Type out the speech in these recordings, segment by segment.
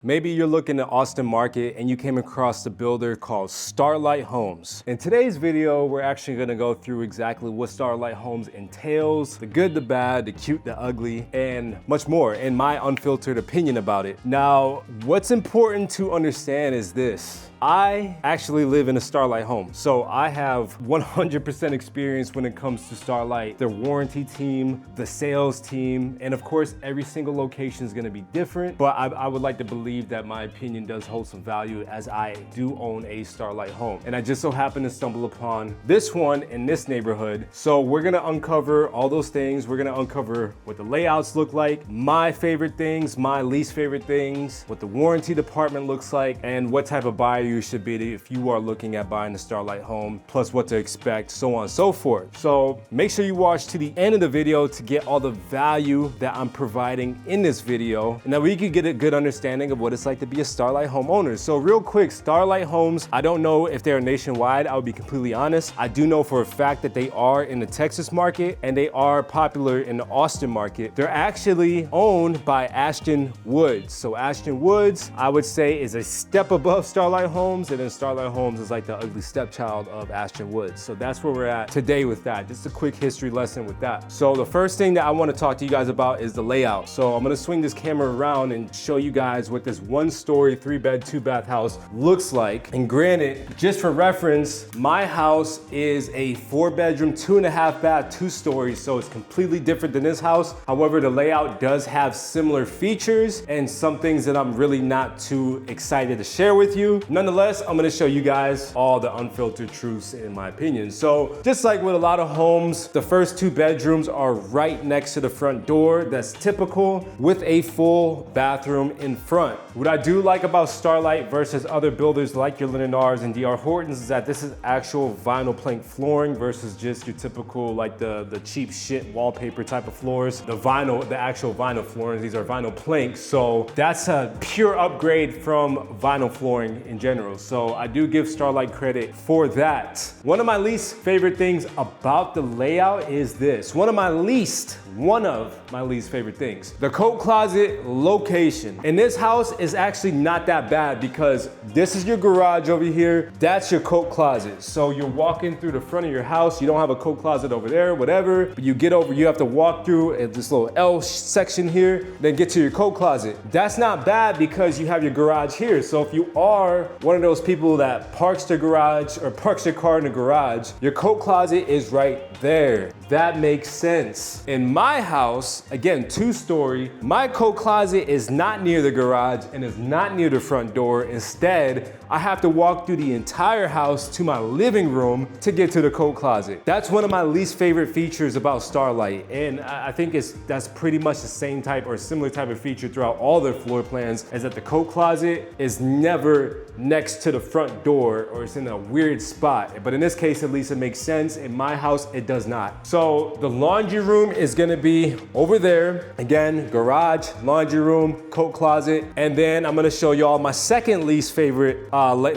Maybe you're looking at Austin market and you came across a builder called Starlight Homes. In today's video, we're actually gonna go through exactly what Starlight Homes entails, the good, the bad, the cute, the ugly, and much more, in my unfiltered opinion about it. Now, what's important to understand is this. I actually live in a Starlight home, so I have 100% experience when it comes to Starlight, their warranty team, the sales team, and of course, every single location is gonna be different, but I would like to believe that my opinion does hold some value as I do own a Starlight home. And I just so happen to stumble upon this one in this neighborhood. So we're gonna uncover all those things. We're gonna uncover what the layouts look like, my favorite things, my least favorite things, what the warranty department looks like, and what type of buyer you should be if you are looking at buying a Starlight home, plus what to expect, so on and so forth. So make sure you watch to the end of the video to get all the value that I'm providing in this video, and that we can get a good understanding of what it's like to be a Starlight homeowner. So real quick, Starlight Homes, I don't know if they're nationwide, I'll be completely honest. I do know for a fact that they are in the Texas market and they are popular in the Austin market. They're actually owned by Ashton Woods. So Ashton Woods, I would say, is a step above Starlight Homes, and then Starlight Homes is like the ugly stepchild of Ashton Woods. So that's where we're at today with that. Just a quick history lesson with that. So the first thing that I want to talk to you guys about is the layout. So I'm going to swing this camera around and show you guys what this 1-story, 3-bed, 2-bath house looks like. And granted, just for reference, my house is a 4-bedroom, 2.5-bath, 2-story. So it's completely different than this house. However, the layout does have similar features and some things that I'm really not too excited to share with you. Nonetheless, I'm gonna show you guys all the unfiltered truths in my opinion. So just like with a lot of homes, the first 2 bedrooms are right next to the front door. That's typical, with a full bathroom in front. What I do like about Starlight versus other builders like your Lenars and DR Hortons is that this is actual vinyl plank flooring versus just your typical like the cheap shit wallpaper type of floors. The actual vinyl flooring, these are vinyl planks. So that's a pure upgrade from vinyl flooring in general. So I do give Starlight credit for that. One of my least favorite things about the layout is this. One of my least favorite things. The coat closet location. In this house is actually not that bad because this is your garage over here. That's your coat closet. So you're walking through the front of your house. You don't have a coat closet over there, whatever. But you get over, you have to walk through this little L section here, then get to your coat closet. That's not bad because you have your garage here. So if you are one of those people that parks their garage or parks their car in the garage, your coat closet is right there. That makes sense. In my house, again, 2-story, my coat closet is not near the garage and is not near the front door. Instead, I have to walk through the entire house to my living room to get to the coat closet. That's one of my least favorite features about Starlight. And I think that's pretty much the same type or similar type of feature throughout all their floor plans, is that the coat closet is never next to the front door or it's in a weird spot. But in this case, at least it makes sense. In my house, it does not. So the laundry room is gonna be over there. Again, garage, laundry room, coat closet. And then I'm gonna show y'all my second least favorite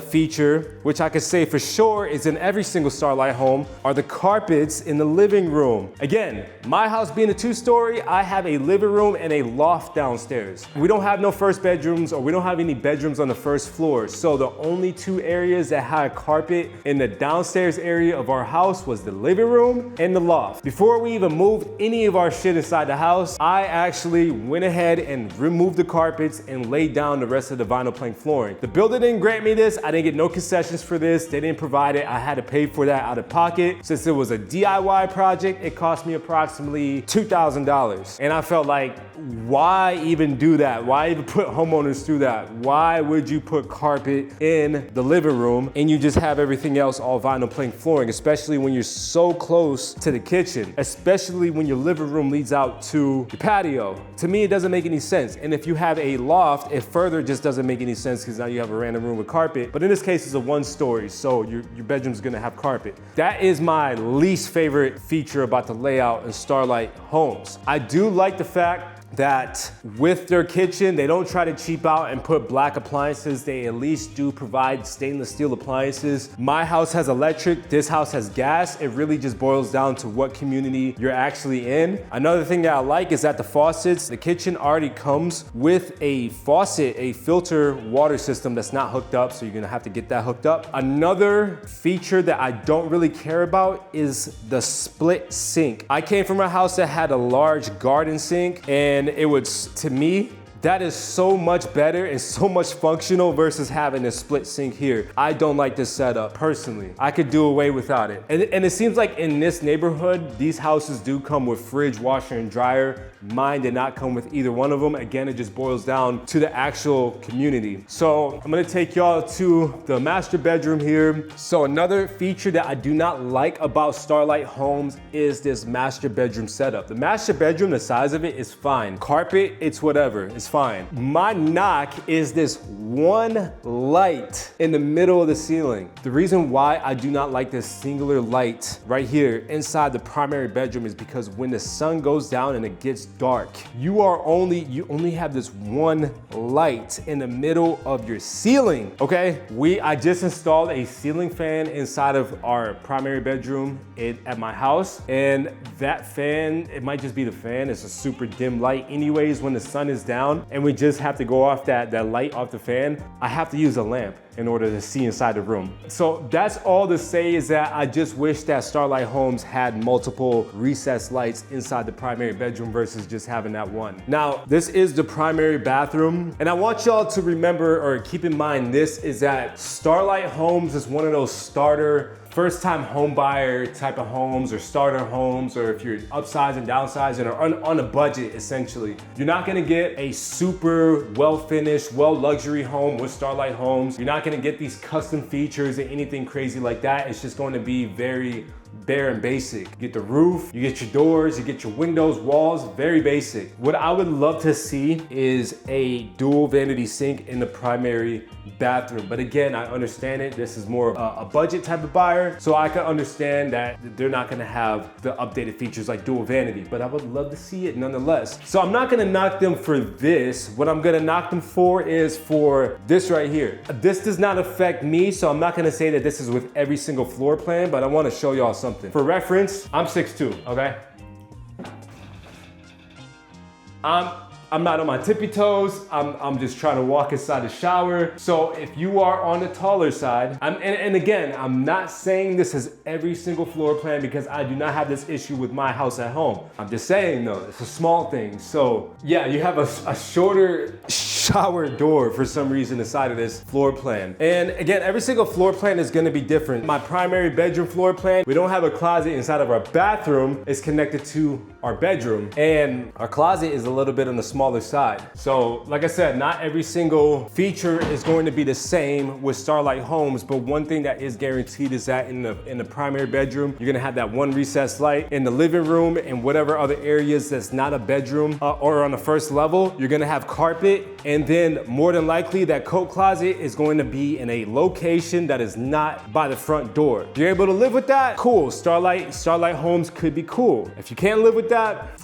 feature, which I could say for sure is in every single Starlight home, are the carpets in the living room. Again, my house being a 2-story, I have a living room and a loft downstairs. We don't have no first bedrooms, or we don't have any bedrooms on the first floor. So the only 2 areas that had carpet in the downstairs area of our house was the living room and the loft. Before we even moved any of our shit inside the house, I actually went ahead and removed the carpets and laid down the rest of the vinyl plank flooring. The builder didn't grant me this. I didn't get no concessions for this. They didn't provide it. I had to pay for that out of pocket. Since it was a DIY project, it cost me approximately $2,000. And I felt like, why even do that? Why even put homeowners through that? Why would you put carpet in the living room and you just have everything else all vinyl plank flooring, especially when you're so close to the kitchen, especially when your living room leads out to your patio? To me, it doesn't make any sense. And if you have a loft, it further just doesn't make any sense because now you have a random room with carpet. But in this case, it's a 1-story, so your bedroom's gonna have carpet. That is my least favorite feature about the layout in Starlight Homes. I do like the fact that with their kitchen, they don't try to cheap out and put black appliances. They at least do provide stainless steel appliances. My house has electric, this house has gas. It really just boils down to what community you're actually in. Another thing that I like is that the faucets, the kitchen already comes with a faucet, a filter water system that's not hooked up, so you're gonna have to get that hooked up. Another feature that I don't really care about is the split sink. I came from a house that had a large garden sink, and it was, to me, that is so much better and so much functional versus having a split sink here. I don't like this setup personally. I could do away without it. And it seems like in this neighborhood, these houses do come with fridge, washer, and dryer. Mine did not come with either one of them. Again, it just boils down to the actual community. So I'm gonna take y'all to the master bedroom here. So another feature that I do not like about Starlight Homes is this master bedroom setup. The master bedroom, the size of it is fine. Carpet, it's whatever, it's fine. My knock is this one light in the middle of the ceiling. The reason why I do not like this singular light right here inside the primary bedroom is because when the sun goes down and it gets dark, you only have this one light in the middle of your ceiling, okay? I just installed a ceiling fan inside of our primary bedroom at my house, and that fan, it might just be the fan, it's a super dim light anyways when the sun is down, and we just have to go off that light off the fan. I have to use a lamp in order to see inside the room. So that's all to say is that I just wish that Starlight Homes had multiple recessed lights inside the primary bedroom versus just having that one. Now, this is the primary bathroom, and I want y'all to remember or keep in mind this is that Starlight Homes is one of those starter first-time home buyer type of homes or starter homes, or if you're upsizing, downsizing, or on a budget, essentially. You're not gonna get a super well-finished, well-luxury home with Starlight Homes. You're not gonna get these custom features or anything crazy like that. It's just going to be very bare and basic. You get the roof, you get your doors, you get your windows, walls, very basic. What I would love to see is a dual vanity sink in the primary bathroom. But again, I understand it. This is more of a budget type of buyer, so I can understand that they're not gonna have the updated features like dual vanity, but I would love to see it nonetheless. So I'm not gonna knock them for this. What I'm gonna knock them for is for this right here. This does not affect me, so I'm not gonna say that this is with every single floor plan, but I wanna show y'all something. For reference, I'm 6'2", okay? I'm not on my tippy toes. I'm just trying to walk inside the shower. So if you are on the taller side, and again, I'm not saying this is every single floor plan because I do not have this issue with my house at home. I'm just saying though, it's a small thing. So yeah, you have a shorter shower door for some reason inside of this floor plan. And again, every single floor plan is gonna be different. My primary bedroom floor plan, we don't have a closet inside of our bathroom. It's connected to our bedroom, and our closet is a little bit on the smaller side. So like I said, not every single feature is going to be the same with Starlight Homes, but one thing that is guaranteed is that in the primary bedroom, you're gonna have that one recessed light. In the living room and whatever other areas that's not a bedroom or on the first level, you're gonna have carpet, and then more than likely that coat closet is going to be in a location that is not by the front door. If you're able to live with that, cool. Starlight Homes could be cool. If you can't live with that,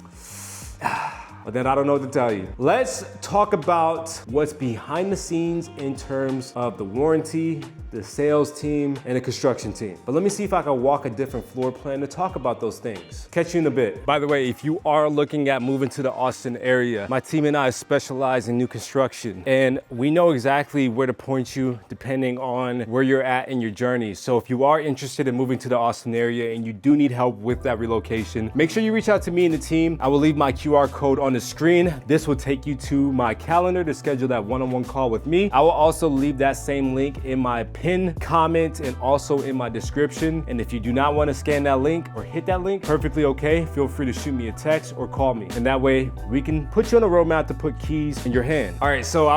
well, then I don't know what to tell you. Let's talk about what's behind the scenes in terms of the warranty, the sales team, and the construction team. But let me see if I can walk a different floor plan to talk about those things. Catch you in a bit. By the way, if you are looking at moving to the Austin area, my team and I specialize in new construction, and we know exactly where to point you depending on where you're at in your journey. So if you are interested in moving to the Austin area and you do need help with that relocation, make sure you reach out to me and the team. I will leave my QR code on the screen. This will take you to my calendar to schedule that one-on-one call with me. I will also leave that same link in my pinned comment and also in my description. And if you do not want to scan that link or hit that link, perfectly okay. Feel free to shoot me a text or call me. And that way we can put you on a roadmap to put keys in your hand. All right, so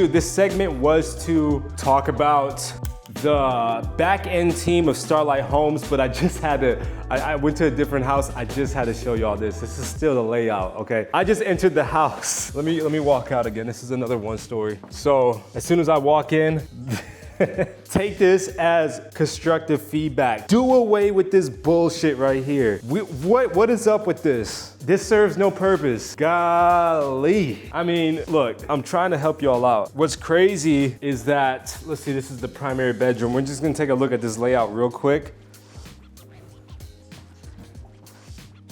this segment was to talk about the back end team of Starlight Homes, but I went to a different house. I just had to show y'all this. This is still the layout, okay? I just entered the house. Let me walk out again. This is another one story. So as soon as I walk in, Take this as constructive feedback. Do away with this bullshit right here. What is up with this? This serves no purpose. Golly. I mean, look, I'm trying to help y'all out. What's crazy is that, let's see, this is the primary bedroom. We're just gonna take a look at this layout real quick.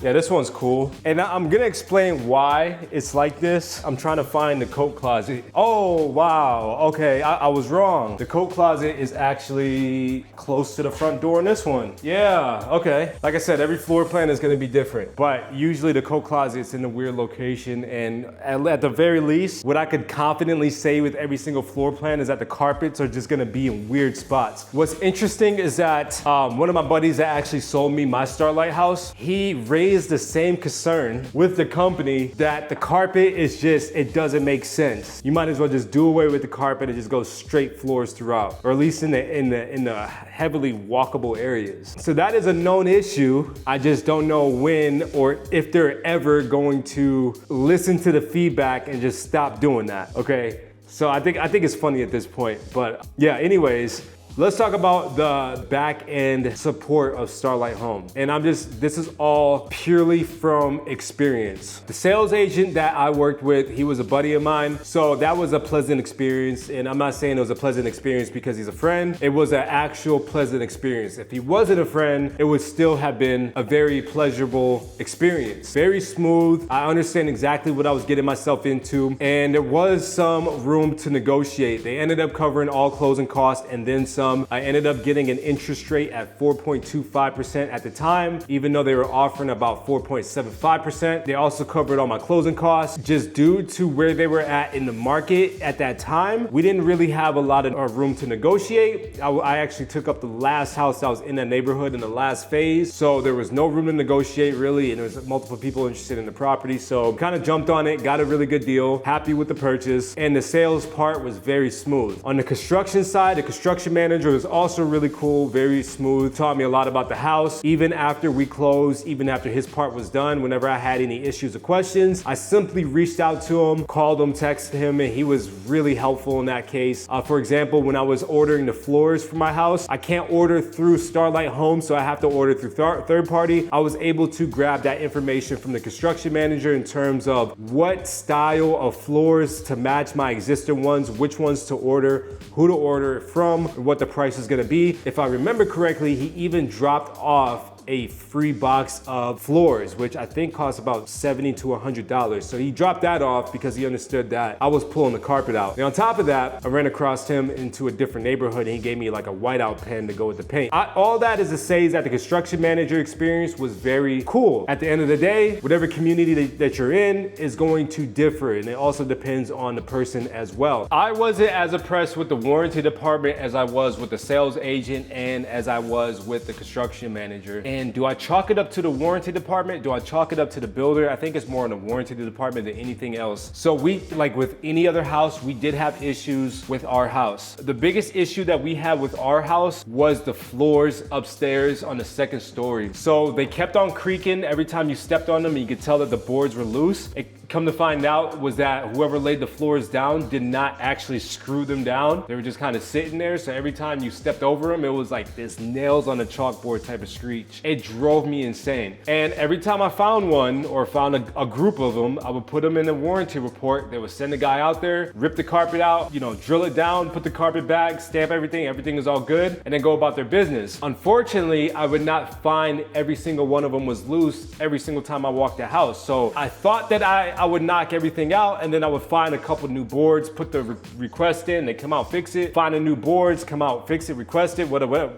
Yeah, this one's cool. And I'm gonna explain why it's like this. I'm trying to find the coat closet. Oh, wow, okay, I was wrong. The coat closet is actually close to the front door in this one. Yeah, okay. Like I said, every floor plan is gonna be different, but usually the coat closet's in a weird location, and at the very least, what I could confidently say with every single floor plan is that the carpets are just gonna be in weird spots. What's interesting is that one of my buddies that actually sold me my Starlight house, he raised the same concern with the company that the carpet is just, it doesn't make sense. You might as well just do away with the carpet and just go straight floors throughout, or at least in the heavily walkable areas. So that is a known issue. I just don't know when or if they're ever going to listen to the feedback and just stop doing that, okay? So I think it's funny at this point, but yeah, anyways, let's talk about the back end support of Starlight Home. And this is all purely from experience. The sales agent that I worked with, he was a buddy of mine. So that was a pleasant experience. And I'm not saying it was a pleasant experience because he's a friend. It was an actual pleasant experience. If he wasn't a friend, it would still have been a very pleasurable experience. Very smooth. I understand exactly what I was getting myself into. And there was some room to negotiate. They ended up covering all closing costs and then some. I ended up getting an interest rate at 4.25% at the time, even though they were offering about 4.75%. They also covered all my closing costs. Just due to where they were at in the market at that time, we didn't really have a lot of room to negotiate. I actually took up the last house that was in that neighborhood in the last phase, so there was no room to negotiate really, and there was multiple people interested in the property, so kind of jumped on it, got a really good deal, happy with the purchase, and the sales part was very smooth. On the construction side, the construction manager was also really cool, very smooth, taught me a lot about the house. Even after we closed, even after his part was done, whenever I had any issues or questions, I simply reached out to him, called him, texted him, and he was really helpful in that case. For example, when I was ordering the floors for my house, I can't order through Starlight Homes, so I have to order through third party. I was able to grab that information from the construction manager in terms of what style of floors to match my existing ones, which ones to order, who to order it from, what the price is gonna be. If I remember correctly, he even dropped off a free box of floors, which I think cost about $70 to $100. So he dropped that off because he understood that I was pulling the carpet out. And on top of that, I ran across him into a different neighborhood and he gave me like a whiteout pen to go with the paint. All that is to say is that the construction manager experience was very cool. At the end of the day, whatever community that you're in is going to differ, and it also depends on the person as well. I wasn't as impressed with the warranty department as I was with the sales agent and as I was with the construction manager. And do I chalk it up to the warranty department? Do I chalk it up to the builder? I think it's more in the warranty department than anything else. So we, like with any other house, we did have issues with our house. The biggest issue that we had with our house was the floors upstairs on the second story. So they kept on creaking every time you stepped on them, and you could tell that the boards were loose. Come to find out was that whoever laid the floors down did not actually screw them down. They were just kind of sitting there. So every time you stepped over them, it was like this nails on a chalkboard type of screech. It drove me insane. And every time I found one or found a group of them, I would put them in the warranty report. They would send a guy out there, rip the carpet out, drill it down, put the carpet back, stamp everything is all good, and then go about their business. Unfortunately, I would not find every single one of them was loose every single time I walked the house. So I thought that I would knock everything out, and then I would find a couple new boards, put the request in, they come out, fix it, find a new boards, come out, fix it, request it, whatever,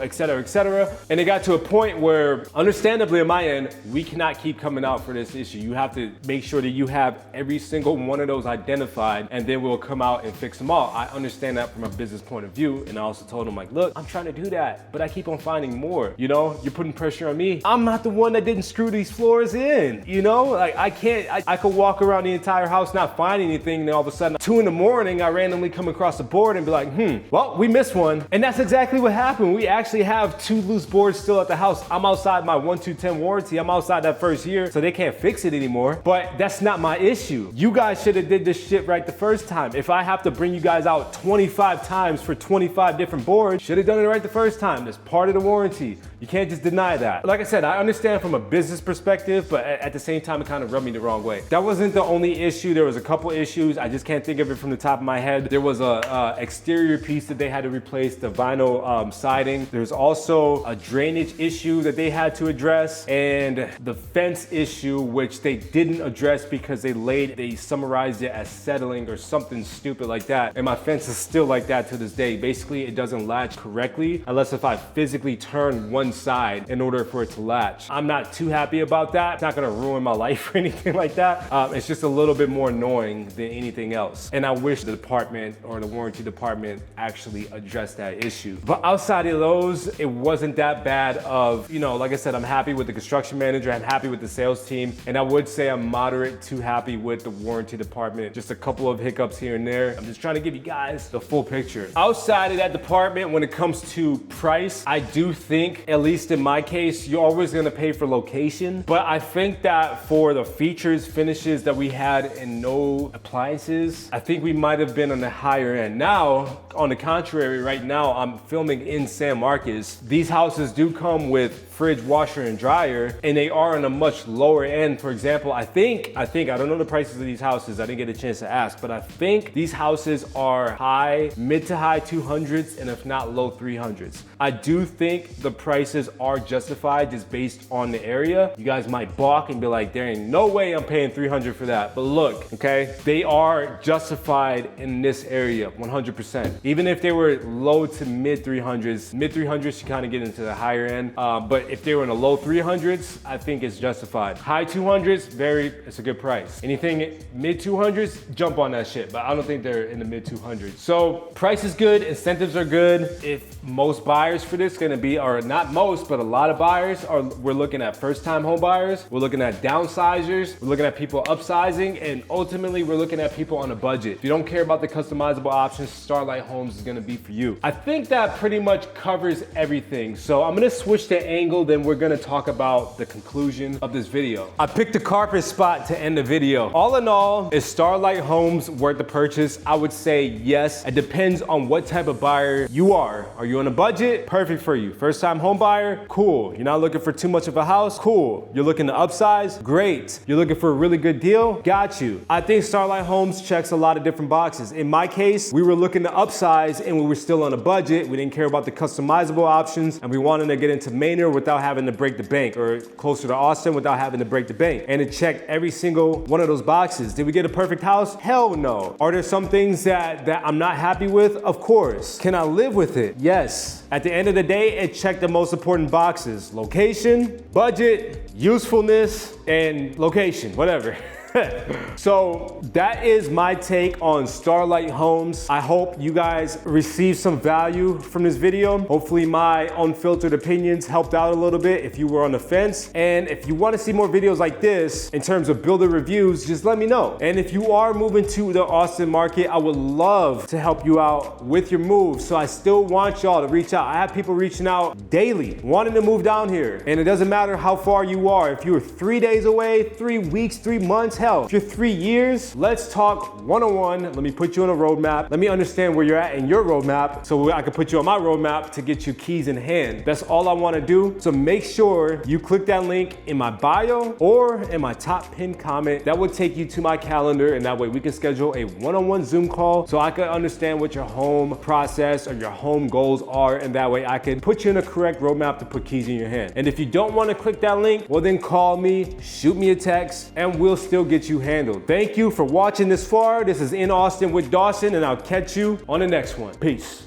et cetera, et cetera. And it got to a point where, understandably on my end, we cannot keep coming out for this issue. You have to make sure that you have every single one of those identified, and then we'll come out and fix them all. I understand that from a business point of view, and I also told him, like, look, I'm trying to do that, but I keep on finding more. You're putting pressure on me. I'm not the one that didn't screw these floors in. Like, I I could walk around the entire house, not find anything, and then all of a sudden, 2 in the morning, I randomly come across a board and be like, well, we missed one. And that's exactly what happened. We actually have 2 loose boards still at the house. I'm outside my 1-2-10 warranty. I'm outside that first year, so they can't fix it anymore. But that's not my issue. You guys should have did this shit right the first time. If I have to bring you guys out 25 times for 25 different boards, should have done it right the first time. That's part of the warranty. You can't just deny that. Like I said, I understand from a business perspective, but at the same time, it kind of rubbed me the wrong way. That wasn't the only issue. There was a couple issues. I just can't think of it from the top of my head. There was a exterior piece that they had to replace, the vinyl siding. There's also a drainage issue that they had to address, and the fence issue, which they didn't address because they summarized it as settling or something stupid like that. And my fence is still like that to this day. Basically, it doesn't latch correctly unless if I physically turn one side in order for it to latch. I'm not too happy about that. It's not gonna ruin my life or anything like that. It's just a little bit more annoying than anything else. And I wish the department or the warranty department actually addressed that issue. But outside of those, it wasn't that bad of, like I said, I'm happy with the construction manager, I'm happy with the sales team, and I would say I'm moderate to happy with the warranty department. Just a couple of hiccups here and there. I'm just trying to give you guys the full picture. Outside of that department, when it comes to price, I do think, at least in my case, you're always gonna pay for location. But I think that for the features, finishes that we had and no appliances, I think we might have been on the higher end. Now, on the contrary, right now, I'm filming in San Marcos. These houses do come with fridge, washer, and dryer, and they are on a much lower end. For example, I don't know the prices of these houses. I didn't get a chance to ask, but I think these houses are mid to high 200s, and if not low 300s. I do think the prices are justified just based on the area. You guys might balk and be like, there ain't no way I'm paying 300 for that. But look, okay, they are justified in this area, 100%. Even if they were low to mid 300s, you kind of get into the higher end. But if they were in the low 300s, I think it's justified. High 200s, it's a good price. Anything mid 200s, jump on that shit. But I don't think they're in the mid 200s. So price is good, incentives are good. If most buyers for this gonna be, or not most, but a lot of buyers we're looking at first time home buyers, we're looking at downsizers, we're looking at people upsizing, and ultimately we're looking at people on a budget. If you don't care about the customizable options, Starlight Homes is gonna be for you. I think that pretty much covers everything. So I'm gonna switch the angle, then we're gonna talk about the conclusion of this video. I picked a carpet spot to end the video. All in all, is Starlight Homes worth the purchase? I would say yes. It depends on what type of buyer you are. Are you on a budget? Perfect for you. First time home buyer? Cool. You're not looking for too much of a house? Cool. You're looking to upsize? Great. You're looking for a really good deal? Got you. I think Starlight Homes checks a lot of different boxes. In my case, we were looking to upsize and we were still on a budget. We didn't care about the customizable options, and we wanted to get into Maynard without having to break the bank, or closer to Austin without having to break the bank. And it checked every single one of those boxes. Did we get a perfect house? Hell no. Are there some things that I'm not happy with? Of course. Can I live with it? Yes. At the end of the day, it checked the most important boxes: location, budget, usefulness, and location, whatever. So that is my take on Starlight Homes. I hope you guys received some value from this video. Hopefully my unfiltered opinions helped out a little bit if you were on the fence. And if you want to see more videos like this in terms of builder reviews, just let me know. And if you are moving to the Austin market, I would love to help you out with your move. So I still want y'all to reach out. I have people reaching out daily wanting to move down here. And it doesn't matter how far you are. If you're 3 days away, 3 weeks, 3 months, hell, if you're 3 years, let's talk one-on-one. Let me put you on a roadmap. Let me understand where you're at in your roadmap so I can put you on my roadmap to get you keys in hand. That's all I want to do. So make sure you click that link in my bio or in my top pinned comment. That will take you to my calendar, and that way we can schedule a one-on-one Zoom call so I can understand what your home process or your home goals are, and that way I can put you in a correct roadmap to put keys in your hand. And if you don't want to click that link, well then call me, shoot me a text, and we'll still get you handled. Thank you for watching this far. This is In Austin with Dawson, and I'll catch you on the next one. Peace.